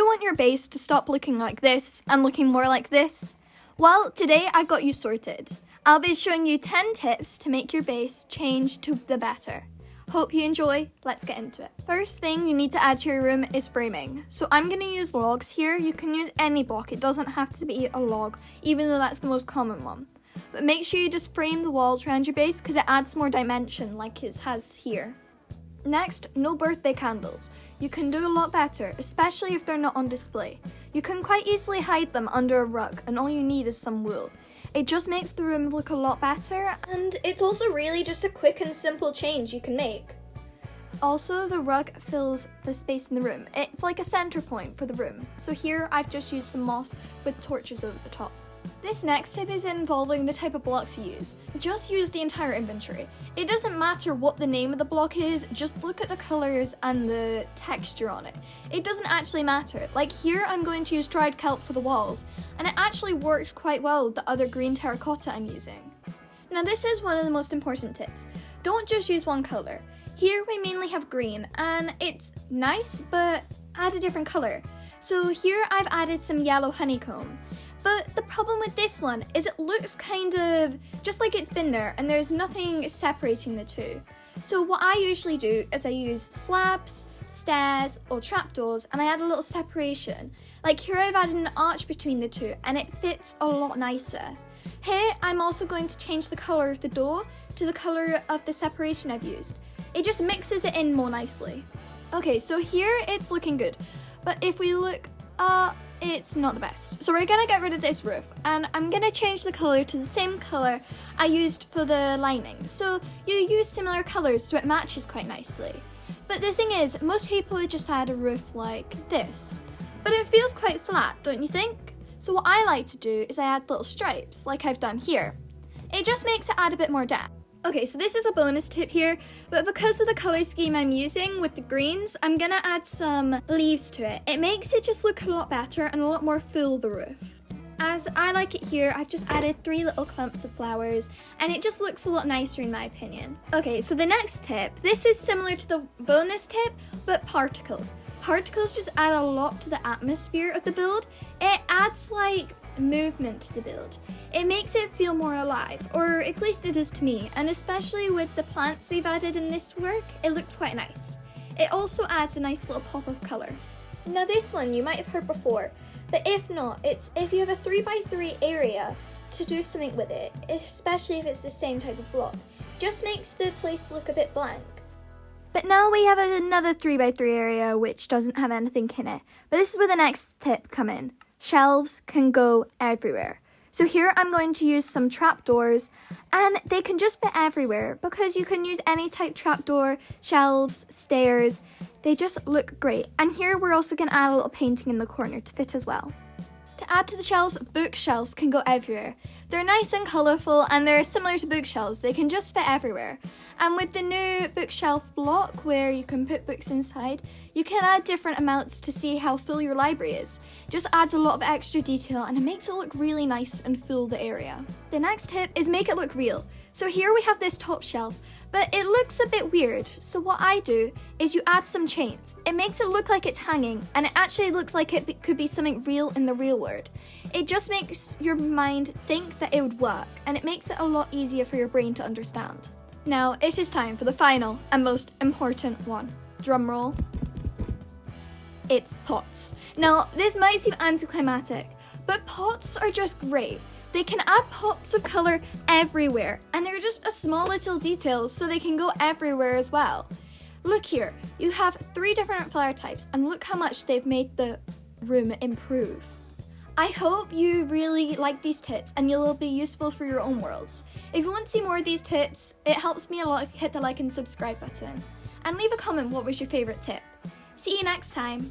want your base to stop looking like this and looking more like this? Well, today I've got you sorted. I'll be showing you 10 tips to make your base change to the better. Hope you enjoy. Let's get into it. First thing you need to add to your room is framing. So I'm going to use logs here. You can use any block. It doesn't have to be a log, even though that's the most common one. But make sure you just frame the walls around your base because it adds more dimension like it has here. Next, no birthday candles. You can do a lot better, especially if they're not on display. You can quite easily hide them under a rug and all you need is some wool. It just makes the room look a lot better, and it's also really just a quick and simple change you can make. Also, the rug fills the space in the room. It's like a center point for the room. So here I've just used some moss with torches over the top. This next tip is involving the type of blocks you use. Just use the entire inventory. It doesn't matter what the name of the block is, just look at the colors and the texture on it. It doesn't actually matter. Like here I'm going to use dried kelp for the walls, and it actually works quite well with the other green terracotta I'm using. Now this is one of the most important tips. Don't just use one color. Here we mainly have green, and it's nice, but add a different color. So here I've added some yellow honeycomb. But the problem with this one is it looks kind of just like it's been there and there's nothing separating the two. So what I usually do is I use slabs, stairs or trapdoors and I add a little separation. Like here I've added an arch between the two and it fits a lot nicer. Here I'm also going to change the colour of the door to the colour of the separation I've used. It just mixes it in more nicely. Okay, so here it's looking good, but if we look it's not the best. So we're gonna get rid of this roof and I'm gonna change the colour to the same colour I used for the lining. So you use similar colours so it matches quite nicely. But the thing is, most people just add a roof like this. But it feels quite flat, don't you think? So what I like to do is I add little stripes like I've done here. It just makes it add a bit more depth. Okay, so this is a bonus tip here, but because of the colour scheme I'm using with the greens, I'm gonna add some leaves to it. It makes it just look a lot better and a lot more full, the roof. As I like it here, I've just added 3 little clumps of flowers, and it just looks a lot nicer in my opinion. Okay, so the next tip, this is similar to the bonus tip, but particles. Particles just add a lot to the atmosphere of the build. It adds like movement to the build. It makes it feel more alive, or at least it is to me, and especially with the plants we've added in this work, it looks quite nice. It also adds a nice little pop of colour. Now this one you might have heard before, but if not, it's if you have a 3x3 area to do something with it, especially if it's the same type of block, just makes the place look a bit blank. But now we have another 3x3 area which doesn't have anything in it, but this is where the next tip come in. Shelves can go everywhere. So here I'm going to use some trapdoors and they can just fit everywhere because you can use any type trapdoor, shelves, stairs. They just look great. And here we're also going to add a little painting in the corner to fit as well. To add to the shelves, bookshelves can go everywhere. They're nice and colourful and they're similar to bookshelves. They can just fit everywhere. And with the new bookshelf block where you can put books inside, you can add different amounts to see how full your library is. Just adds a lot of extra detail and it makes it look really nice and fill the area. The next tip is make it look real. So here we have this top shelf, but it looks a bit weird. So what I do is you add some chains. It makes it look like it's hanging and it actually looks like it could be something real in the real world. It just makes your mind think that it would work and it makes it a lot easier for your brain to understand. Now it is time for the final and most important one. Drum roll. It's pots. Now this might seem anticlimactic, but pots are just great. They can add pops of colour everywhere and they're just a small little detail so they can go everywhere as well. Look here, you have 3 different flower types and look how much they've made the room improve. I hope you really like these tips and you'll be useful for your own worlds. If you want to see more of these tips, it helps me a lot if you hit the like and subscribe button. And leave a comment what was your favourite tip. See you next time.